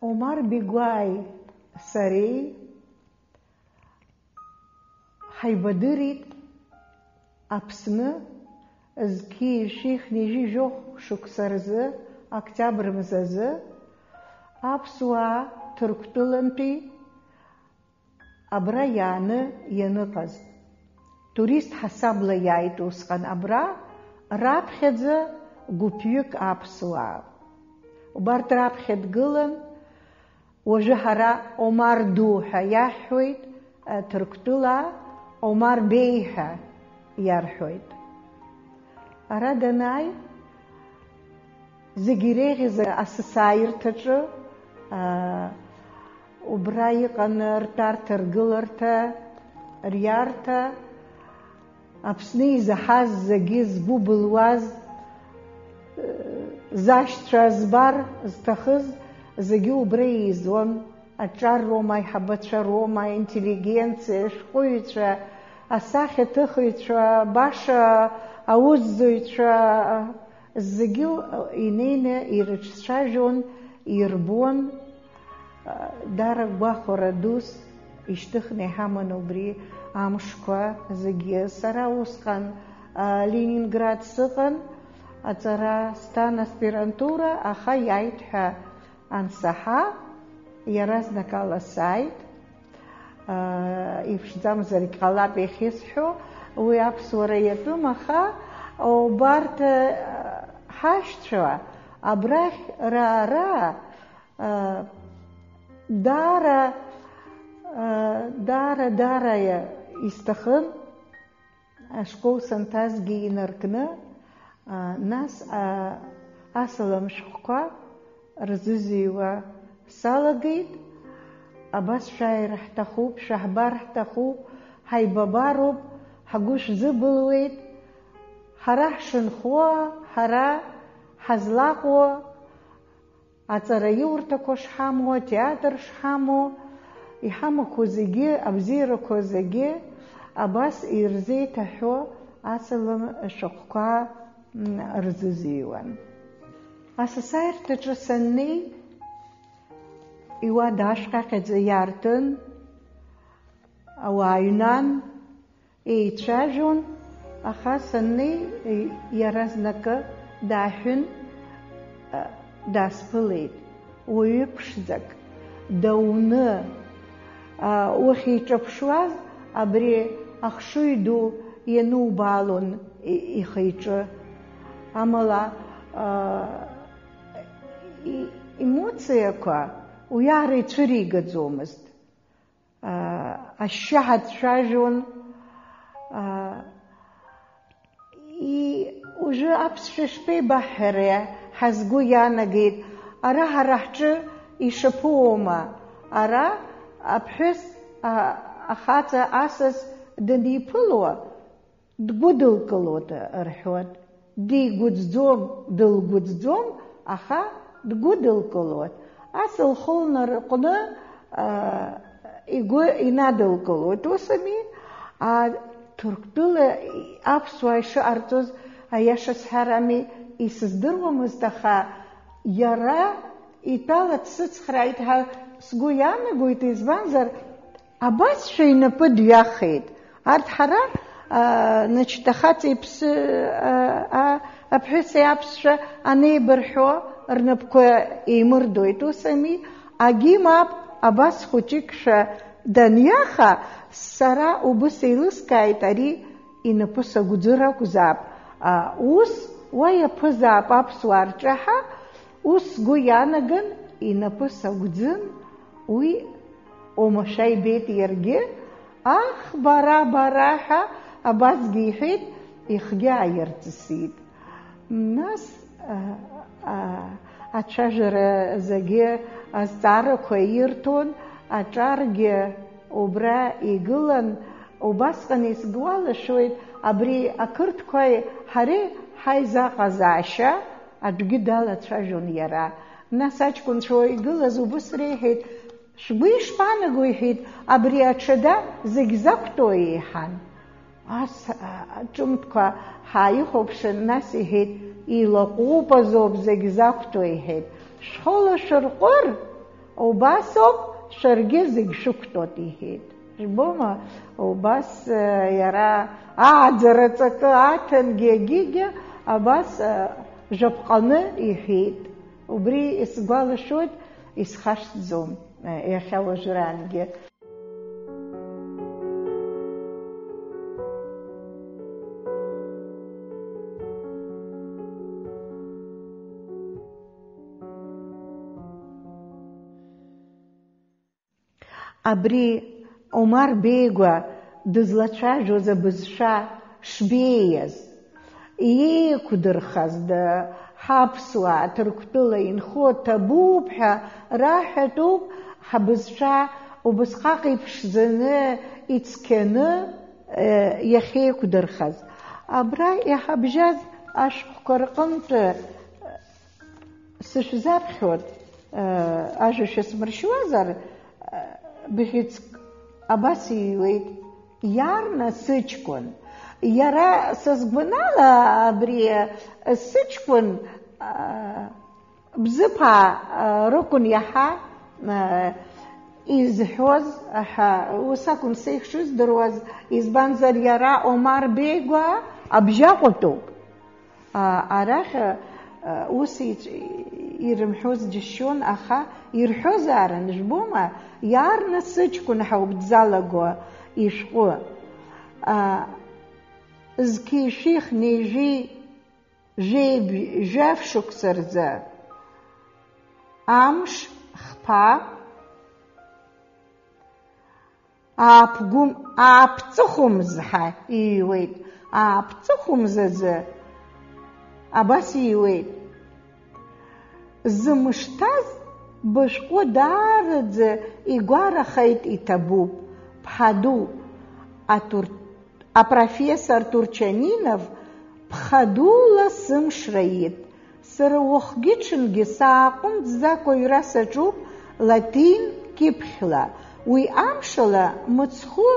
Омар Бигәаи сареи ҳаибадырит Аԥсны зқьи-шьихни жьохә шықәса рзы, октиабр мзазы, аԥсуаа Ҭырқәтәылантәи абра иааны ианыҟаз. Турист ҳасабла иааит усҟан абра, раԥхьаӡа гәыԥҩык аԥсуаа. Убарҭ раԥхьа дгылан, уажәы ҳара Омар ду ҳәа иаҳҳәоит, Ҭырқәтәылаа Омар Беи ҳәа иарҳәоит. Ара данааи, зегьы иреиӷьыз асасааирҭаҿы убра иҟан ртәарҭа, ргыларҭа, риарҭа, Аԥсны изаҳаз зегьы згәы былуаз, зашьцәа збар зҭахыз зегьы убра еизон. Аҿар роума, аиҳабацәа роума, аинтеллигенциа, ашәҟәыҩҩцәа, асахьаҭыхыҩцәа, баша аусзуҩцәа зегьы инеины ирыҿцәажәон, ирбон. Дара гәахәара дус ишьҭыхны иҳаман убри амшқәа зегьы. Сара усҟан Ленинград сыҟан, аҵара сҭан аспирантура, аха иааит ҳәа ансаҳа, иаразнак ала сааит. Иԥшӡамзар иҟалап иахьысҳәо, уи аԥсуара иатәым, аха убарҭ ҳашьцәа абрахь раара даара исҭахын ашкол санҭазгьы инаркны, нас асалам шәҟәқәа рзызыҩуа салагеит. Абас шәааир ҳҭахуп, шәаҳбар ҳҭахуп, ҳаибабароуп, ҳгәы шәзыбылуеит, ҳара ҳшынхо, ҳара ҳазлаҟоу, аҵараиурҭақәа шҳамоу, атеатр шҳамоу, иҳамақәо зегьы, абзиарақәа зегьы абас ирзеиҭаҳәо асалам шәҟәқәа рзызыҩуан. Асасааирҭаҿы саннеи, иуада ашҟьаҟьаӡа иаартын, ауаа ҩнан, еицәажәон, аха саннеи иаразнакы дааҳәын, дасԥылеит. Уаҩы ԥшӡак дауны уахьиҿаԥшуаз, абри ахшыҩ ду ианубаалон ихы-иҿы. Амала эмоциақәа уиаара ицәыригаӡомызт. Ашьшьаҳа дцәажәон. Ужы аԥсшәа шԥеибаҳҳәари, ҳазгәы иаанагеит, ара ҳара ҳҿы ишаԥуоума, ара аԥҳәыс ахаҵа асас даниԥыло дгәыдылкылоит рҳәоит. Дигәыӡӡом, дылгәыӡӡом, аха дгәыдылкылоит. Ас лхылнарҟны игәы инадылкылоит. Усами, Ҭырқәтәыла аԥсуаа ишыҟарҵоз аиаша сҳәарами, исыздыруамызт, аха иара итәала дсыцхрааит ҳәа сгәы иаанагоит, избанзар абасшәа инапы дҩахеит. Арҭ ҳара ахаҵа иԥсы аԥҳәыси аԥсшәа анеибырҳәо рнапқәа еимырдоит. Усами, агьи мап абас хәыҷыкшәа данҩаха, сара убыс еилыскааит, ари инапы сагәӡыр акәзаап. Ус уа иаԥызаап аԥсуаа рҿаҳа, ус сгәы иаанаган, инапы сагәӡын, уи омашәа ибеит иаргьы, бара ҳәа абасгьы иҳәеит, ихгьы ааирҵысит. Нас ацәажәара зегьы азҵаарақәа ирҭон, аҿаргьы убра игылан. Убасҟан исгәалашәоит, абри ақырҭқәа ҳареи ҳаизаҟазаашьа аӡәгьы далацәажәон иара. Нас аҷкәынцәа игылаз убыс реиҳәеит, шәгәы ишԥаанаго, иҳәеит, абри аҽада зегь закәтәо еиҳан. Ас ҿымҭқәа ҳааихәаԥшын, нас иҳәеит, илаҟәуп азоуп зегь закәтәо, иҳәеит. Шәхала шәырҟәыр, убасоуп шәаргьы зегь шәықәтәоит иҳәеит. Ибома, убас иара ааӡара ҵакы аҭангьы егьигьы абас жаԥҟаны иҳәеит. Убри исгәалашәоит, исхашҭӡом иахьа уажәраангьы. Абри Омар Беигәа дызлацәажәоз абызшәа шбеиаз, иеиқәдырхаз ҳаԥсуаа Ҭырқәтәыла инхо ҭабуп ҳәа раҳәатәуп, ҳабызшәа убасҟак иԥшӡаны, ицқьаны иахьеиқәдырхаз. Абра иҳабжьаз ашәҟәқәа рҟынтә сышәзаԥхьоит, ажәа шәасмыршьуазар, бӷьыцк абас иҩуеит, иарна сыҷкәын. Иара сызгәанала абри сыҷкәын бзыԥаа рыкәын иаҳа изҳәоз ҳәа ус акәын сеихшыздыруаз, избанзар иара Омар Беигәа абжьаҟәатәуп. Арахь ус ирымҳәоз џьысшьон, аха ирҳәозаарын, жәбома, иаарна сыҷкәын ҳәа дзалаго ишәҟәы. Зқьи шәих нежәи жәаф шықәса рзы амш хԥа ааԥҵыхәымз ҳәа иҩуеит. Ааԥҵыхәымз азы абас иҩуеит. Зымшҭаз бышәҟәы даараӡа игәарахеит, иҭабуп. Ԥҳаду апрофессор Турчанинов ԥхадула сымшраит. Сара уахгьы-ҽынгьы сааҟәымҵӡакәа аҩра саҿуп латин кьыԥхьла. Уи амшала мыцхәы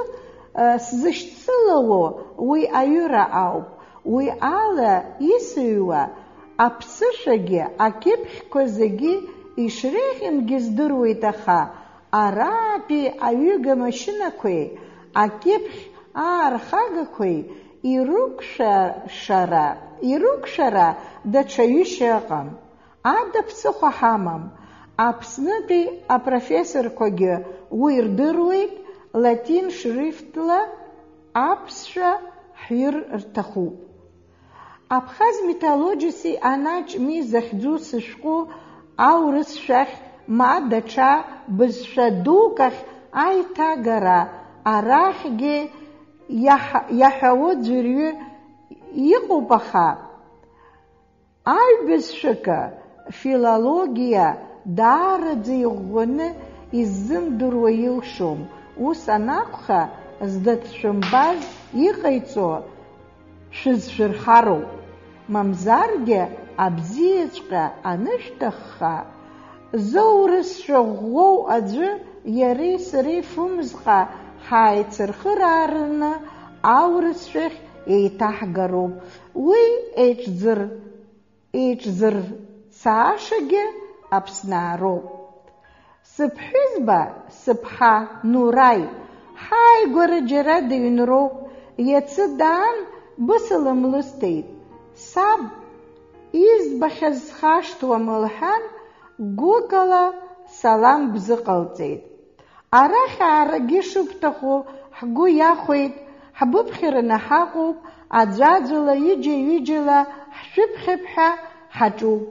сзышьцылауа уи аҩыра ауп. Уи ала исыҩуа аԥсышәагьы акьыԥхьқәа зегьы ишреиӷьымгьы здыруеит, аха араатәи аҩыга машьынақәеи акьыԥхь аархагақәеи ирықәшәара даҽа ҩышьа ыҟам. Ада ԥсыхәа ҳамам. Аԥснытәи апрофессорқәагьы уи рдыруеит, латин шрифтла аԥсшәа ҳҩыр рҭахуп. Абхаз митологиаси анаҷ ми захьӡу сышәҟәы аурыс шәахь ма даҽа бызшәа дукахь аиҭагара арахьгьы иаҳәауа ӡәырҩы иҟоуп, аха аҩбызшәакы филологиа даараӡа иӷәӷәаны иззымдыруа илшом. Ус анакәха, зда дшәымбаз иҟаиҵо шәызшәырхароуп. Мамзаргьы абзиаҵәҟьа анышәҭахха, зоурысшәа ӷәӷәоу аӡәы иареи сареи фымзҟа ҳааицырхыраараны аурысшәахь еиҭаҳгароуп. Уи еиҿзырцаашагьы Аԥснаароуп. Сыԥҳәызба, сыԥҳа Нураи, ҳааигәара џьара дыҩнроуп. Иацы даан бысалам-лысҭеит. Саб избахьаз схашҭуам лҳәан, гәыкала салам бзыҟалҵеит. Арахь аарагьы шыбҭаху ҳгәы иахәеит, ҳбыԥхьараны ҳаҟоуп, аӡәаӡәала ҩыџьа-ҩыџьала ҳшәыԥхьап ҳәа ҳаҿуп.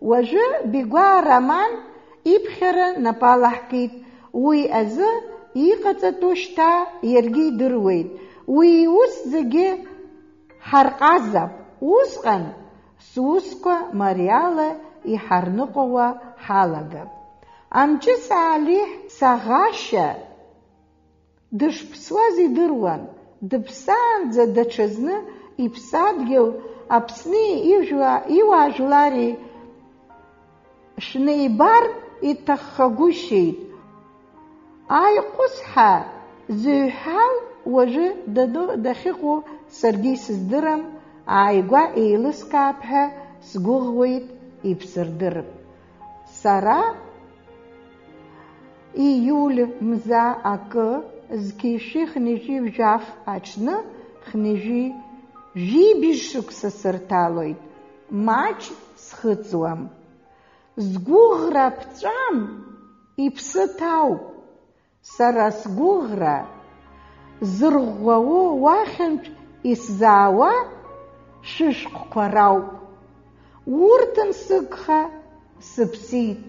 Уажәы Бигәаа Роман иԥхьара напалаҳкит. Уи азы иҟаҵатәу шьҭа иаргьы идыруеит. Уи иус зегьы ҳарҟазап. Усҟан сусқәа мариала иҳарныҟәауа ҳалагап. Амҷыс Аалиҳ Саӷашьа дышԥсуаз идыруан. Дыԥсаанӡа даҽазны иԥсадгьыл Аԥсни иуаажәлари шәнеибар иҭаххагәышьеит. Аиҟәысҳа зыҩҳәал уажәы дахьыҟоу саргьы исыздырам, ааигәа еилыскаап ҳәа сгәыӷуеит, иԥсырдырп. Сара ииуль мза акы зқьишьи хнижьи бжьаф аҽны хнижьи жәибжь шықәса сырҭалоит, маҷ схыҵуам. Сгәыӷра ԥҵәам, иԥсы ҭауп. Сара сгәыӷра зырӷәӷәауа уахьынтә исзаауа шәышәҟәқәа рауп. Урҭ мсыгха сыԥсит.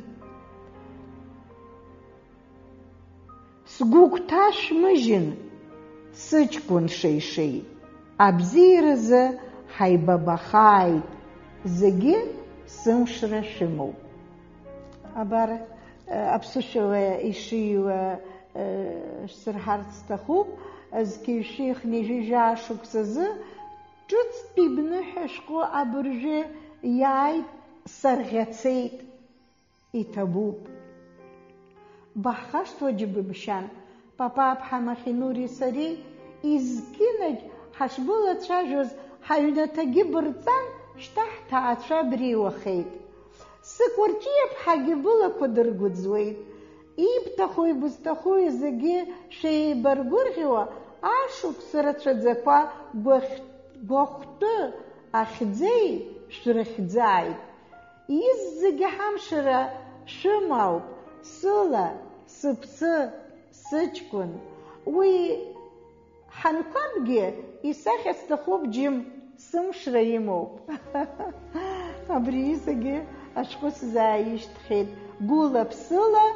Сгәыгәҭа шәмыжьын, сыҷкәын шеишеи. Абзиаразы ҳаибабахааит, зегьы сымшра шәымоуп. Абар аԥсышәала ишиуа шәсырҳарц сҭахуп. Зқьишьи хнижьи жьаа шықәсазы ҿыцтәи бныҳәа шәҟәы абыржәы иааит, сарӷьацеит, иҭабуп. Баҳхашҭуа џьыбымшьан, Папа-ԥҳа Махинури сареи изкьынагь ҳашбылацәажәоз ҳаҩнаҭагьы бырҵан, шьҭа ҳҭаацәа бреиуахеит. Сыкәырҷиаԥҳагьы былақәа дыргәыӡуеит. Ибҭаху ибызҭахуи зегьы шәеибаргәырӷьауа, ашықәса рацәаӡақәа гәахәтәы ахьӡеи шәрыхьӡааит. Иззегьы ҳамшара шәымауп, сыла, сыԥсы, сыҷкәын. Уи ҳанқәабгьы исахьа сҭахуп, џьым, сымшра имоуп. Абри изегьы ашәҟәы сзааишьҭхьеит. Гәыла-ԥсыла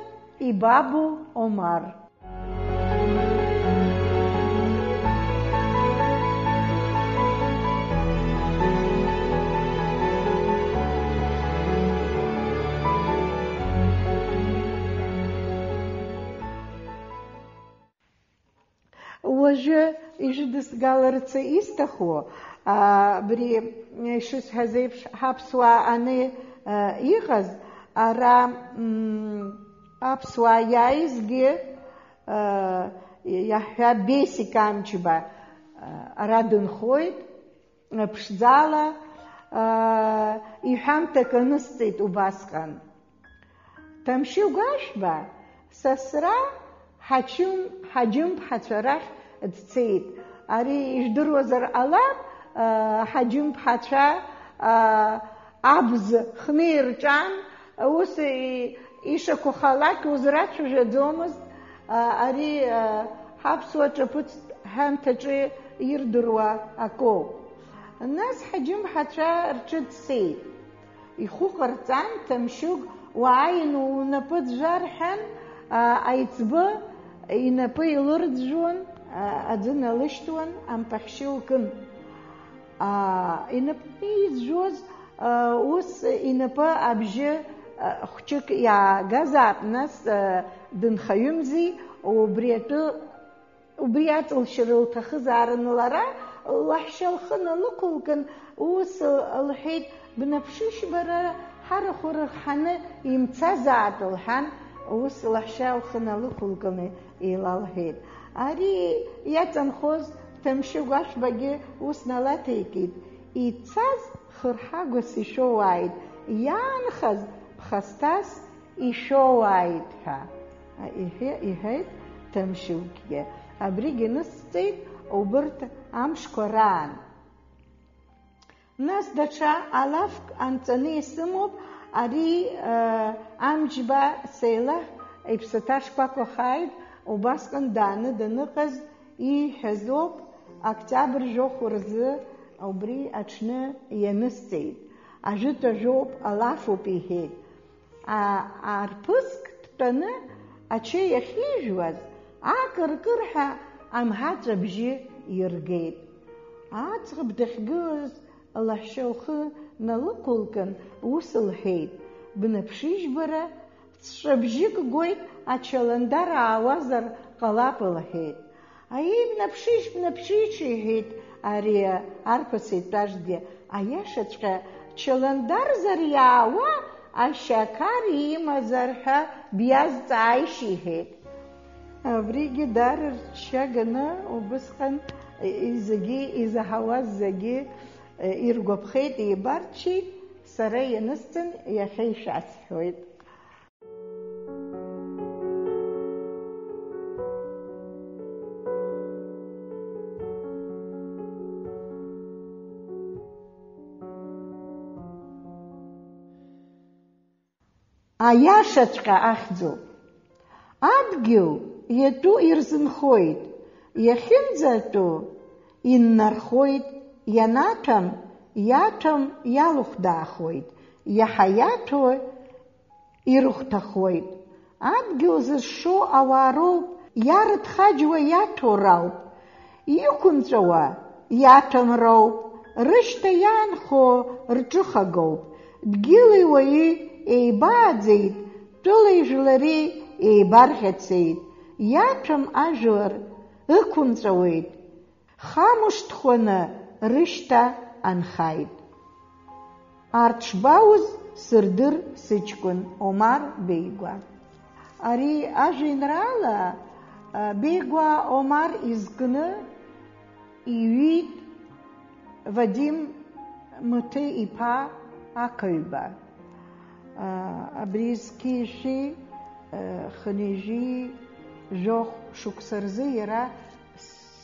ибабу Омар. Уажәы ишыдысгаларц исҭаху, абри ишысҳәаз еиԥш ҳаԥсуаа аны иҟаз, ара аԥсуаа иааизгьы иаҳҳәап Бесик Амчба ара дынхоит, ԥшӡала иҳәамҭак анысҵеит убасҟан. Ҭамшьыл Гәашәба сасра ҳаџьымԥҳацәа рахь дцеит. Ари иждыруазар ҟалап, ҳаџьымԥҳацәа абз хны ирҿан, ус ишақәхалак узрацәажәаӡомызт. Ари ҳаԥсуа ҿаԥыц ҳәамҭаҿы ирдыруа акоуп. Нас ҳаџьымҳацәа рҿы дцеит. Ихәы ҟарҵан, Ҭамшьыгә уааин унапы ӡәӡәа рҳәан, аиҵбы инапы илырӡәӡәон, аӡы налышьҭуан, ампахьшьы лкын. Инапы иӡәӡәоз ус инапы абжьы хәҷык иаагазаап, нас дынхаҩымзи, убри аҵылшьра лҭахызаарын лара, лаҳәшьа лхы налықәылкын, ус лҳәеит, бнаԥшышь бара, ҳарахә рыхҳаны имцазаат лҳәан, ус лаҳәшьа лхы налықәылканы илалҳәеит. Ари иаҵанхоз Ҭамшьыл Гәашәбагьы ус налаҭеикит, ицаз хырҳагәас ишәоуааит, иаанхаз ԥхасҭас ишәоуааит ҳәа иҳәеит Ҭамшьылгьы. Абригьы нысҵеит убырҭ амшқәа раан. Нас даҽа алафк анҵаны исымоуп, ари Амҷба Сеилаҳ иԥсаҭа шкәакәахааит, убасҟан дааны даныҟаз ииҳәазоуп, октиабр жәохә рзы убри аҽны ианысҵеит. Ажәытә ажәоуп, алафоуп иҳәеит. Арԥыск дтәаны ачы иахьижәуаз, акыркырҳәа амҳаҵә абжьы иргеит. Аӡӷаб дахьгылаз лаҳәшьа лхы налықәылкын, ус лҳәеит, бнаԥшыжь бара, ҵәҵәабжьык гоит, ачаландар аауазар ҟалап лҳәеит. Аи, бнаԥшыжь, бнаԥшыжь, иҳәеит ари арԥыс етәажәгьы, аиашаҵәҟьа чаландарзар иаауа, ашьақар имазар ҳәа биазҵааишь, иҳәеит. Абригьы даара рчча ганы убысҟан зегьы изаҳауаз зегьы иргәаԥхеит, еибарччеит, сара ианысҵан иахьа ишәасҳәоит. аиашаҵәҟьа ахьӡуп. Адгьыл иатәу ирзынхоит, иахьынӡатәу иннархоит, ианаҭәам, иаҭәам иалухәдаахоит, иаҳа иаҭәо ирыхәҭахоит. Адгьыл зызшо ауаа роуп, иарыдхаџьуа иаҭәо рауп, иқәынҵәауа иаҭәам роуп, рышьҭа иаанхо рҿыхагоуп. Дгьыли уаҩи еибааӡеит, тәылеи жәлареи еибарӷьацеит. Иаҭәам ажәлар ықәынҵәауеит, хамышҭхәаны рышьҭа анхаит. Арҭ шбауз сырдыр сыҷкәын, Омар Беигәа. Ари ажәеинраала Беигәа Омар изкны иҩит Вадим Мыты-иԥа ақаҩба. Абри зқьишәи хынҩажәи жәохә шықәса рзы иара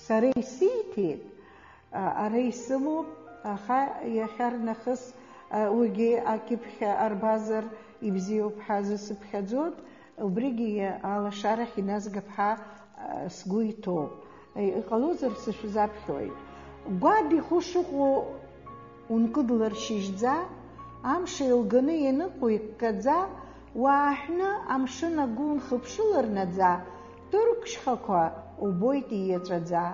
сара исиҭеит. Ара исымоуп, аха иахьарнахыс уигьы акьыԥхь арбазар ибзиоуп ҳәа зысыԥхьаӡоит, убригьы алашарахь иназгап ҳәа сгәы иҭоуп. Иҟалозар сышәзаԥхьоит. Гәад ихәы шыҟоу ункыдларшьыжьӡа, амш еилганы ианыҟоу иккаӡа, уааҳәны амшын агәы унхыԥшыларнаӡа, тыркшьхақәа убоит ииаҵәаӡа.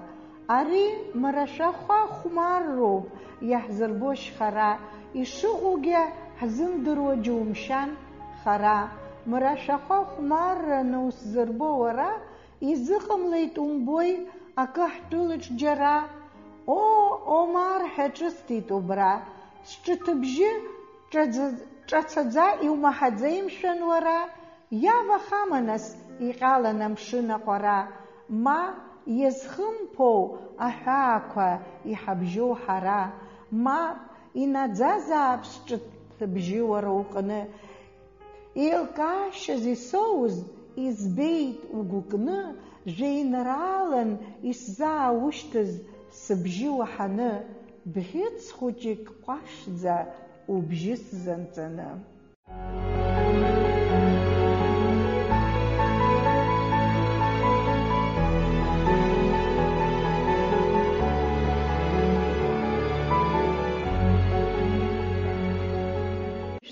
Ари марашәахәа хәмарроуп иаҳзырбо шьхара, ишыҟоугьы ҳзымдыруа џьумшьан хара. Марашәахәа хәмарраны усзырбо уара, изыҟамлеит умбои акы ҳтәылаҿ џьара. Омар ҳәа ҿысҭит убра, сҿыҭыбжьы ҿацаӡа иумаҳаӡеи мшәан уара? Иавахама нас иҟьалан амшын аҟәара, ма иазхымԥоу аҳәаақәа иҳабжьоу ҳара, ма инаӡазаап сҿыҭыбжьы уара уҟны. Еилкаашьаз исоуз избеит угәыкны, жәеинраалан исзааушьҭыз сыбжьы уаҳаны, бӷьыц хәыҷык ҟәашӡа убжьы сзанҵаны.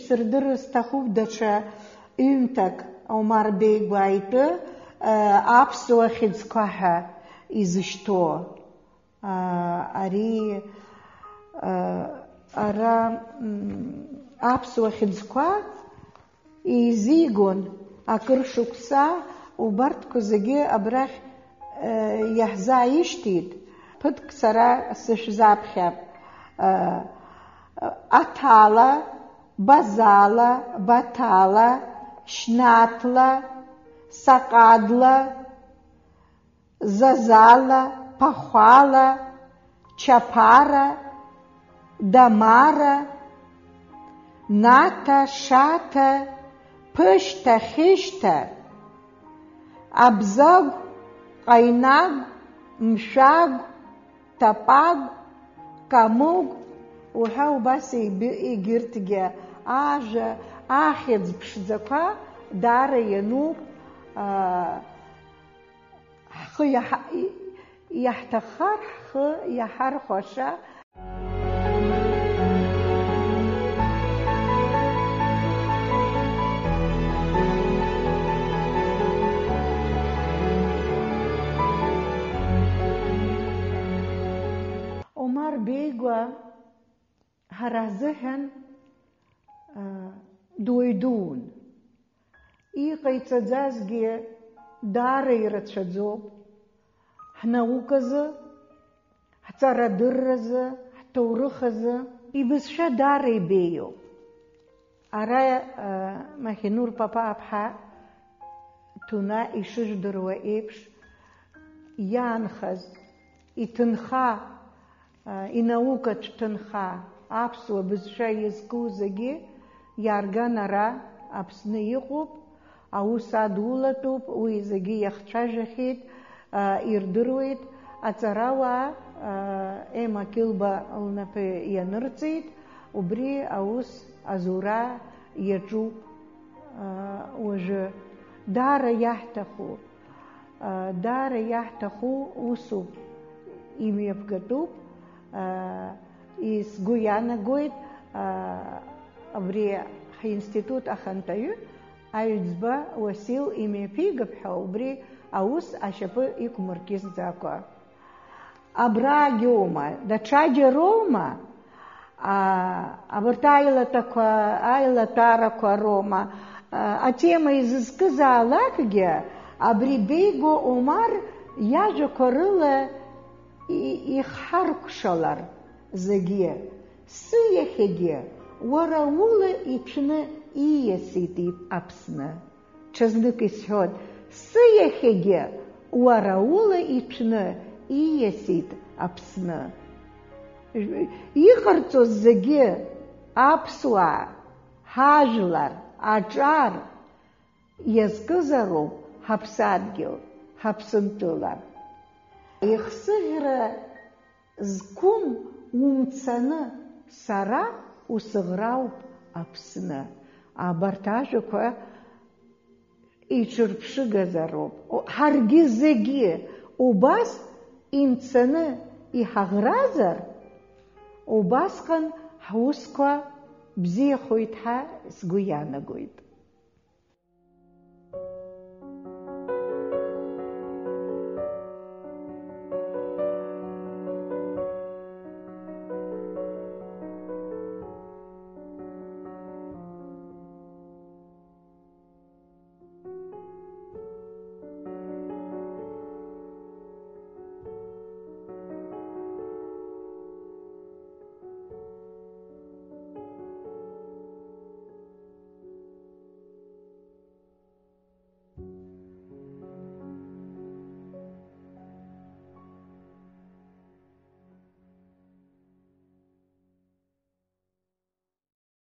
Сырдырыр сҭахуп даҽа ҩымҭак Омар Беигәа итәы аԥсуа хьыӡқәа ҳәа изышьҭоу. Ари ара аԥсуа хьыӡқәа изигон акыр шықәса, убарҭқәа зегьы абрахь иаҳзааишьҭит. Ԥыҭк сара сышәзаԥхьап. Аҭала, Базала, Баҭала, Шьнаҭла, Саҟадла, Зазала, Пахәала, Чаԥара, Дамара, Наҭа, Шаҭа, Ԥышьҭа, Хьышьҭа, Абзагә, Ҟаинагә, Мшәагә, Ҭапагә, Камыгә уҳәа убас егьырҭгьы ажәа, ахьӡ ԥшӡақәа даара иануп. Ҳхы иаҳҭаххар, ҳхы иаҳархәаша. Омар Беигәа ҳара ҳзыҳәан дуаҩ дуун. Иҟаиҵаӡазгьы даара ирацәаӡоуп. Ҳнауказы, ҳҵарадырразы, ҳҭоурыхазы ибызшәа даара ибеиоуп. Ара Маҳинур Папаа-ԥҳа Ҭуна ишыжәдыруа еиԥш, иаанхаз иҭынха, инаукатә ҭынха аԥсуа бызшәа иазку зегьы иаарган ара Аԥсны иҟоуп, аус адулатәуп, уи зегьы иахцәажәахьеит, ирдыруеит. Аҵарауаа Ема Килба лнапы ианырҵеит, убри аус азура иаҿуп уажәы даара иаҳҭаху усуп, имҩаԥгатәуп, сгәы иаанагоит абри ҳинститут ахантаҩы аҩӡба Уасил имҩаԥигап ҳәа убри аус ашьапы иқәмыркьысӡакәа. Абрагьоума, даҽаџьа роума, абарҭ аилатәарақәа роума, атема изызкызаалакгьы абри Беигәа Омар иажәақәа рыла ихҳаркәшалар зегьы. Сыиахьагьы уара ула иҭәны ииасит Аԥсны. Ҽазнык исҳәот, сыиахьагьы уара ула иҭәны ииасит Аԥсны. Иҟарҵоз зегьы аԥсуаа, ҳажәлар, аҿар иазкызароуп ҳаԥсадгьыл, ҳаԥсынтәыла. Ихсыӷьра зқәым умцаны, сара усыӷрауп Аԥсны. Абарҭ ажәақәа иҽырԥшыгазароуп. Ҳаргьы зегьы убас имцаны иҳаӷразар, убасҟан ҳусқәа бзиахоит ҳәа сгәы иаанагоит.